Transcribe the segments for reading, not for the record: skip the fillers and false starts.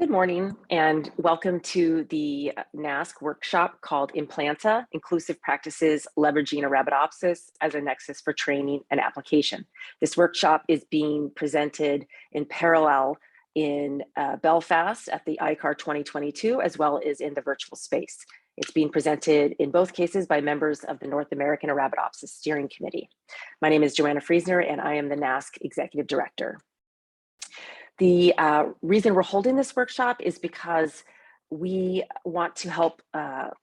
Good morning and welcome to the NAASC workshop called In Planta, Inclusive Practices Leveraging Arabidopsis as a Nexus for Training and Application. This workshop is being presented in parallel in Belfast at the ICAR 2022, as well as in the virtual space. It's being presented in both cases by members of the North American Arabidopsis Steering Committee. My name is Joanna Friesner and I am the NAASC Executive Director. The reason we're holding this workshop is because we want to help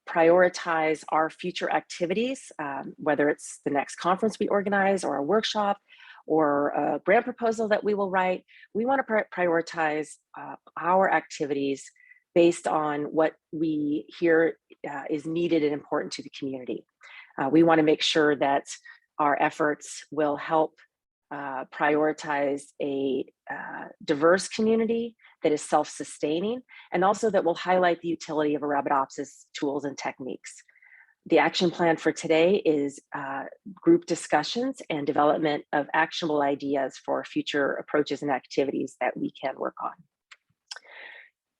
prioritize our future activities, whether it's the next conference we organize or a workshop or a grant proposal that we will write. We want to prioritize our activities based on what we hear is needed and important to the community. We want to make sure that our efforts will help prioritize a diverse community that is self-sustaining, and also that will highlight the utility of Arabidopsis tools and techniques. The action plan for today is group discussions and development of actionable ideas for future approaches and activities that we can work on.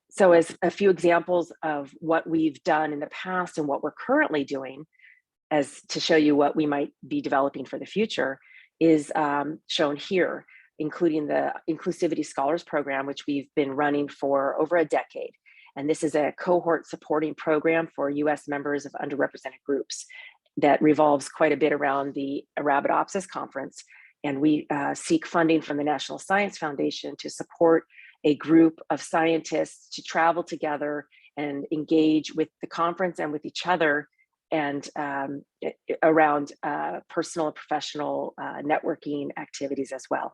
So as a few examples of what we've done in the past and what we're currently doing, as to show you what we might be developing for the future, is shown here, including the Inclusivity Scholars Program, which we've been running for over a decade. And this is a cohort supporting program for US members of underrepresented groups that revolves quite a bit around the Arabidopsis conference. And we seek funding from the National Science Foundation to support a group of scientists to travel together and engage with the conference and with each other and around personal and professional networking activities as well.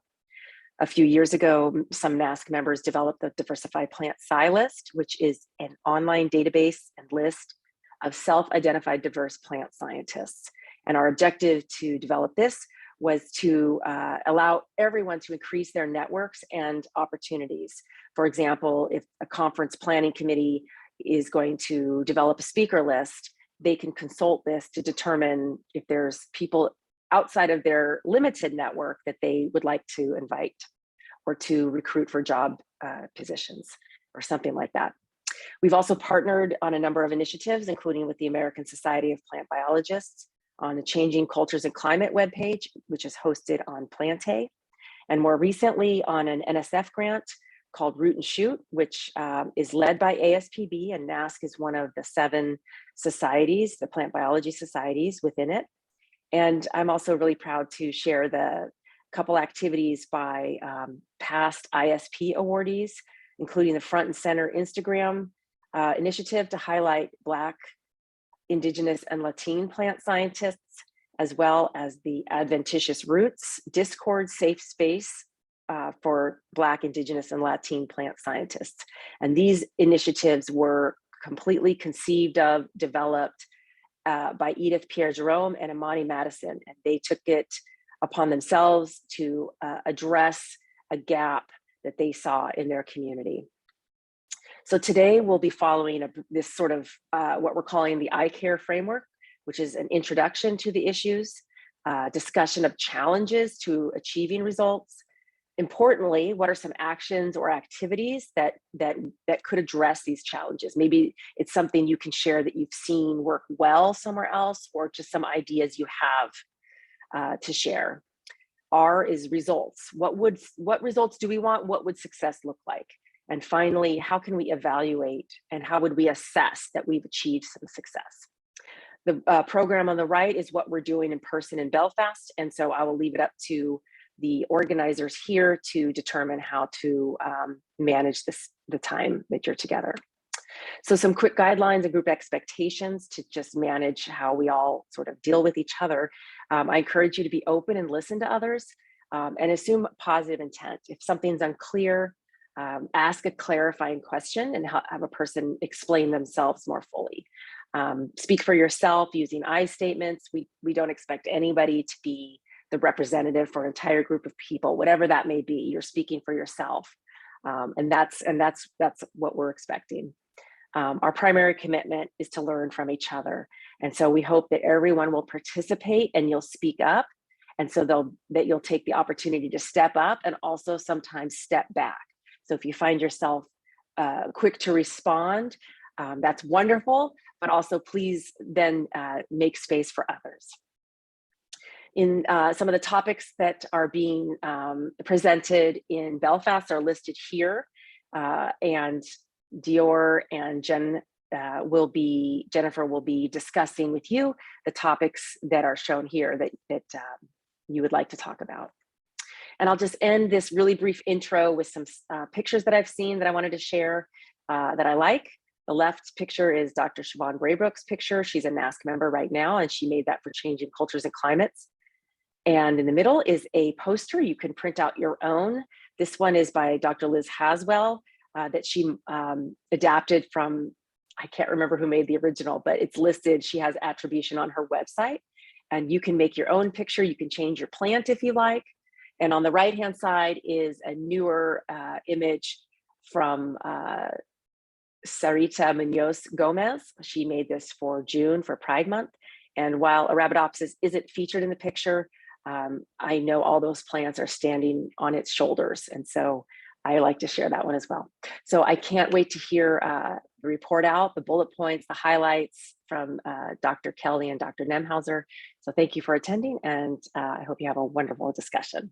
A few years ago, some NAASC members developed the Diversified Plant Sci List, which is an online database and list of self-identified diverse plant scientists. And our objective to develop this was to allow everyone to increase their networks and opportunities. For example, if a conference planning committee is going to develop a speaker list, they can consult this to determine if there's people outside of their limited network that they would like to invite or to recruit for job positions or something like that. We've also partnered on a number of initiatives, including with the American Society of Plant Biologists on the Changing Cultures and Climate webpage, which is hosted on Planta, and more recently on an NSF grant called Root and Shoot, which is led by ASPB, and NAASC is one of the 7 societies, the plant biology societies within it. And I'm also really proud to share the couple activities by past ISP awardees, including the Front and Center Instagram initiative to highlight Black, Indigenous, and Latin plant scientists, as well as the Adventitious Roots Discord safe space for Black, Indigenous, and Latin plant scientists. And these initiatives were completely conceived of, developed by Edith Pierre-Jerome and Imani Madison, and they took it upon themselves to address a gap that they saw in their community. So today we'll be following this sort of what we're calling the ICAR framework, which is an introduction to the issues, discussion of challenges to achieving results. Importantly, what are some actions or activities that could address these challenges? Maybe it's something you can share that you've seen work well somewhere else, or just some ideas you have to share. R is results. What results do we want? What would success look like? And finally, how can we evaluate and how would we assess that we've achieved some success? The program on the right is what we're doing in person in Belfast, and so I will leave it up to the organizers here to determine how to manage the time that you're together. So some quick guidelines and group expectations to just manage how we all sort of deal with each other. I encourage you to be open and listen to others and assume positive intent. If something's unclear, ask a clarifying question and have a person explain themselves more fully. Speak for yourself using I statements. We don't expect anybody to be the representative for an entire group of people, whatever that may be. You're speaking for yourself, and that's what we're expecting. Our primary commitment is to learn from each other, and so we hope that everyone will participate and you'll speak up, and so that you'll take the opportunity to step up and also sometimes step back. So if you find yourself quick to respond, that's wonderful, but also please then make space for others. In some of the topics that are being presented in Belfast are listed here, and Dior and Jennifer will be discussing with you the topics that are shown here that you would like to talk about. And I'll just end this really brief intro with some pictures that I've seen that I wanted to share that I like. The left picture is Dr. Siobhan Braybrook's picture. She's a NAASC member right now, and she made that for Changing Cultures and Climates. And in the middle is a poster. You can print out your own. This one is by Dr. Liz Haswell that she adapted from, I can't remember who made the original, but it's listed. She has attribution on her website, and you can make your own picture. You can change your plant if you like. And on the right-hand side is a newer image from Sarita Munoz Gomez. She made this for June for Pride Month. And while Arabidopsis isn't featured in the picture, I know all those plants are standing on its shoulders. And so I like to share that one as well. So I can't wait to hear the report out, the bullet points, the highlights from Dr. Kelly and Dr. Nemhauser. So thank you for attending, and I hope you have a wonderful discussion.